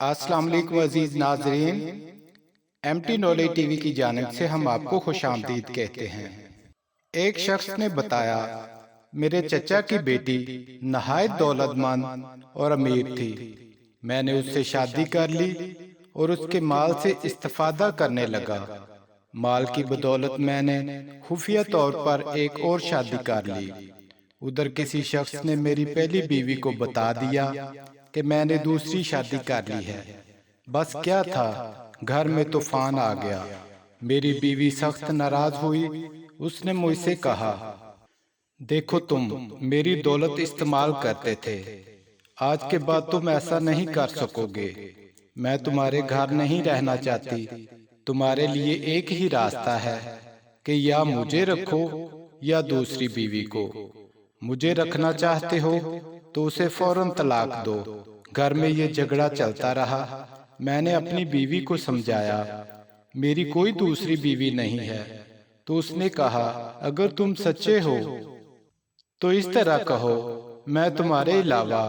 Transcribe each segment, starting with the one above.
السلام علیکم عزیز ناظرین، M T knowledge T V کی جانب سے ہم آپ کو خوش آمدید کہتے ہیں۔ ایک شخص نے بتایا، میرے چچا کی بیٹی نہایت دولت مند اور امیر تھی۔ میں نے اس سے شادی کر لی اور اس کے مال سے استفادہ کرنے لگا۔ مال کی بدولت میں نے خفیہ طور پر ایک اور شادی کر لی۔ ادھر کسی شخص نے میری پہلی بیوی کو بتا دیا کہ میں نے دوسری شادی کر لی ہے۔ بس کیا تھا، گھر میں طوفان آ گیا۔ میری بیوی سخت ناراض ہوئی۔ اس نے مجھ سے کہا، دیکھو تم میری دولت استعمال کرتے تھے، آج کے بعد تم ایسا نہیں کر سکو گے۔ میں تمہارے گھر نہیں رہنا چاہتی۔ تمہارے لیے ایک ہی راستہ ہے کہ یا مجھے رکھو یا دوسری بیوی کو۔ مجھے رکھنا چاہتے ہو تو اسے فوراً طلاق دو۔ گھر میں یہ جھگڑا چلتا رہا۔ میں نے اپنی بیوی کو سمجھایا، میری کوئی دوسری بیوی نہیں ہے۔ تو اس نے کہا، اگر تم سچے ہو تو اس طرح کہو، میں تمہارے علاوہ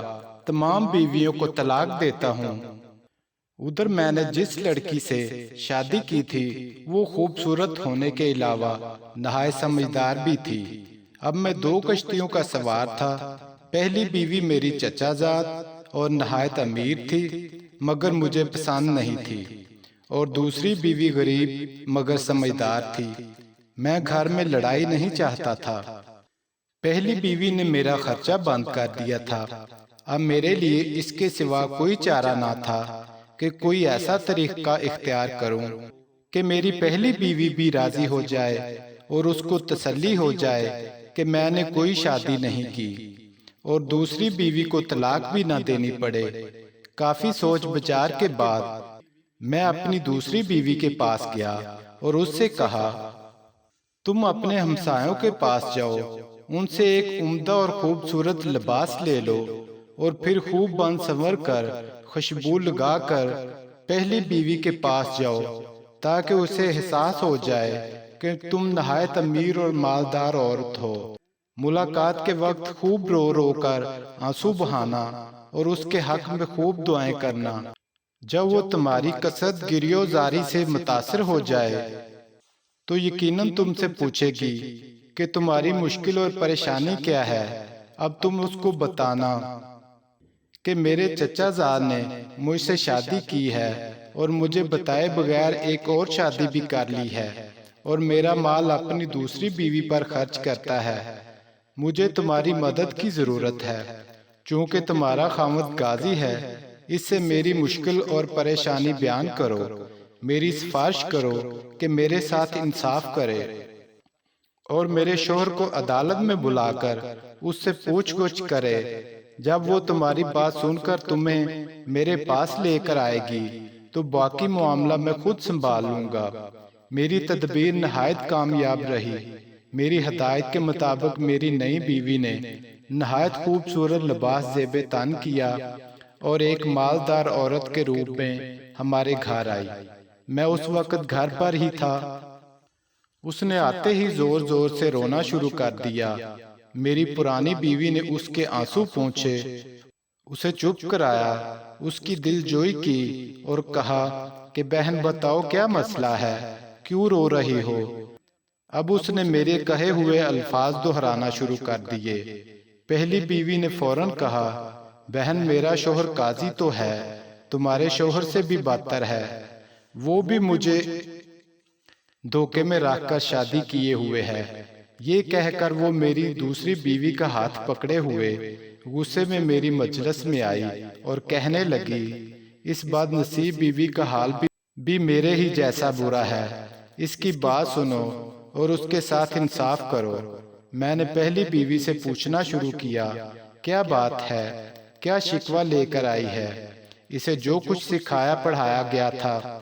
تمام بیویوں کو طلاق دیتا ہوں۔ ادھر میں نے جس لڑکی سے شادی کی تھی وہ خوبصورت ہونے کے علاوہ نہایت سمجھدار بھی تھی۔ اب میں دو کشتیوں کا سوار تھا۔ پہلی بیوی میری چچا زاد اور نہایت امیر تھی مگر مجھے پسند نہیں تھی، اور دوسری بیوی غریب مگر سمجھدار تھی۔ میں گھر میں لڑائی نہیں چاہتا تھا۔ پہلی بیوی نے میرا خرچہ بند کر دیا تھا۔ اب میرے لیے اس کے سوا کوئی چارہ نہ تھا کہ کوئی ایسا طریقہ اختیار کروں کہ میری پہلی بیوی بھی راضی ہو جائے اور اس کو تسلی ہو جائے کہ میں نے کوئی شادی نہیں کی، اور دوسری بیوی کو طلاق بھی نہ دینی پڑے۔ کافی سوچ بچار کے بعد میں اپنی دوسری بیوی کے پاس گیا اور اس سے کہا، تم اپنے ہمسایوں کے پاس جاؤ، ان سے ایک عمدہ اور خوبصورت لباس لے لو اور پھر خوب بن سنور کر خوشبو لگا کر پہلی بیوی کے پاس جاؤ تاکہ اسے احساس ہو جائے کہ تم نہایت امیر اور مالدار عورت ہو۔ ملاقات کے وقت خوب رو رو کر آنسو بہانا اور اس کے حق میں خوب دعائیں کرنا۔ جب وہ تمہاری کثرت گریو زاری سے متاثر ہو جائے تو یقیناً تم سے پوچھے گی کہ تمہاری مشکل اور پریشانی کیا ہے۔ اب تم اس کو بتانا کہ میرے چچا زاد نے مجھ سے شادی کی ہے اور مجھے بتائے بغیر ایک اور شادی بھی کر لی ہے، اور میرا مال اپنی دوسری بیوی پر خرچ کرتا ہے۔ مجھے تمہاری مدد کی ضرورت ہے، چونکہ تمہارا خاوند غازی ہے۔ اس سے میری مشکل اور پریشانی بیان کرو، میری سفارش کرو کہ میرے ساتھ انصاف کرے، اور میرے شوہر کو عدالت میں بلا کر اس سے پوچھ گچھ کرے۔ جب وہ تمہاری بات سن کر تمہیں میرے پاس لے کر آئے گی تو باقی معاملہ میں خود سنبھال لوں گا۔ میری تدبیر نہایت کامیاب رہی۔ میری ہدایت کے مطابق میری نئی بیوی نے نہایت خوبصورت لباس زیب تن کیا اور ایک مالدار عورت کے روپ میں ہمارے گھر آئی۔ میں اس وقت گھر پر ہی تھا۔ اس نے آتے ہی زور زور سے رونا شروع کر دیا۔ میری پرانی بیوی نے اس کے آنسو پونچھے، اسے چپ کرایا، اس کی دل جوئی کی اور کہا کہ بہن بتاؤ کیا مسئلہ ہے، کیوں رو رہی ہو؟ اب اس نے میرے کہے ہوئے الفاظ دہرانا شروع کر دیے۔ پہلی بیوی نے فوراً کہا، بہن میرا شوہر قاضی تو ہے، تمہارے شوہر سے بھی بدتر ہے، وہ بھی مجھے دھوکے میں رکھ کر شادی کیے ہوئے ہے۔ یہ کہہ کر وہ میری دوسری بیوی کا ہاتھ پکڑے ہوئے غصے میں میری مجلس میں آئی اور کہنے لگی، اس بد نصیب بیوی کا حال بھی میرے ہی جیسا برا ہے، اس کی بات سنو اور اس کے ساتھ انصاف کرو۔ میں نے پہلی بیوی سے پوچھنا شروع کیا، کیا بات ہے، کیا شکوہ لے کر آئی ہے؟ اسے جو کچھ سکھایا پڑھایا گیا تھا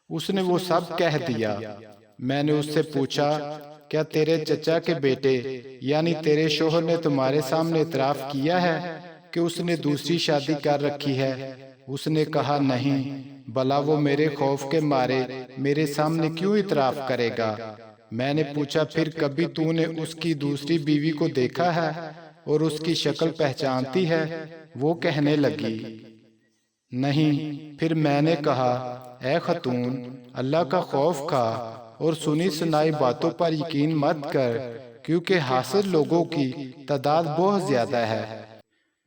اس نے وہ سب کہہ دیا۔ میں نے اس سے پوچھا، کیا تیرے چچا کے بیٹے یعنی تیرے شوہر نے تمہارے سامنے اعتراف کیا ہے کہ اس نے دوسری شادی کر رکھی ہے؟ اس نے کہا، نہیں، بھلا وہ میرے خوف کے مارے میرے سامنے کیوں اعتراف کرے گا؟ میں نے پوچھا، پھر کبھی تو نے اس کی دوسری بیوی کو دیکھا ہے اور اس کی شکل پہچانتی ہے؟ وہ کہنے لگی، نہیں، پھر میں نے کہا اے خاتون، اللہ کا خوف کھا اور سنی سنائی باتوں پر یقین مت کر، کیونکہ حاسد لوگوں کی تعداد بہت زیادہ ہے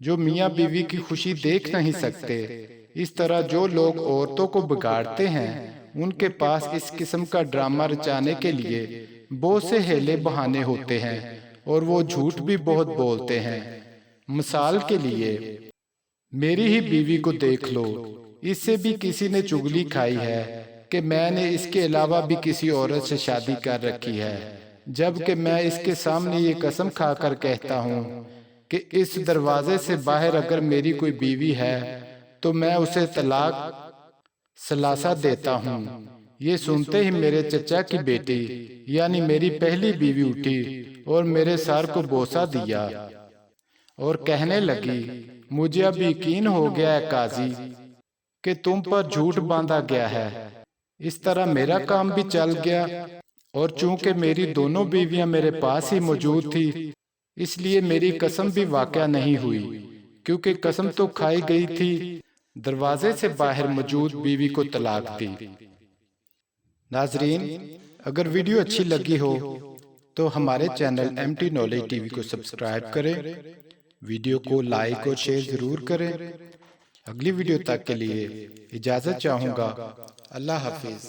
جو میاں بیوی کی خوشی دیکھ نہیں سکتے۔ اس طرح جو لوگ عورتوں کو بگاڑتے ہیں ان کے پاس اس قسم کا ڈرامہ رچانے کے لیے بہت سے ہیلے بہانے ہوتے ہیں اور وہ جھوٹ بھی بہت بولتے ہیں۔ مثال کے لیے میری ہی بیوی کو دیکھ لو، اس سے بھی کسی نے چگلی کھائی ہے کہ میں نے اس کے علاوہ بھی کسی عورت سے شادی کر رکھی ہے، جبکہ میں اس کے سامنے یہ قسم کھا کر کہتا ہوں کہ اس دروازے سے باہر اگر میری کوئی بیوی ہے تو میں اسے طلاق ثلاثہ دیتا ہوں۔ یہ سنتے ہی میرے چچا کی بیٹی یعنی میری پہلی بیوی اٹھی اور میرے سر کو بوسہ دیا اور کہنے لگی، مجھے اب یقین ہو گیا ہے قاضی کہ تم پر جھوٹ باندھا گیا ہے۔ اس طرح میرا کام بھی چل گیا، اور چونکہ میری دونوں بیویاں میرے پاس ہی موجود تھی اس لیے میری قسم بھی واقع نہیں ہوئی، کیونکہ قسم تو کھائی گئی تھی، دروازے سے باہر موجود بیوی کو طلاق دی۔ ناظرین، اگر ویڈیو اچھی لگی ہو تو ہمارے چینل MT نالج ٹی وی کو سبسکرائب کریں، ویڈیو کو لائک اور شیئر ضرور کریں۔ اگلی ویڈیو تک کے لیے اجازت چاہوں گا۔ اللہ حافظ۔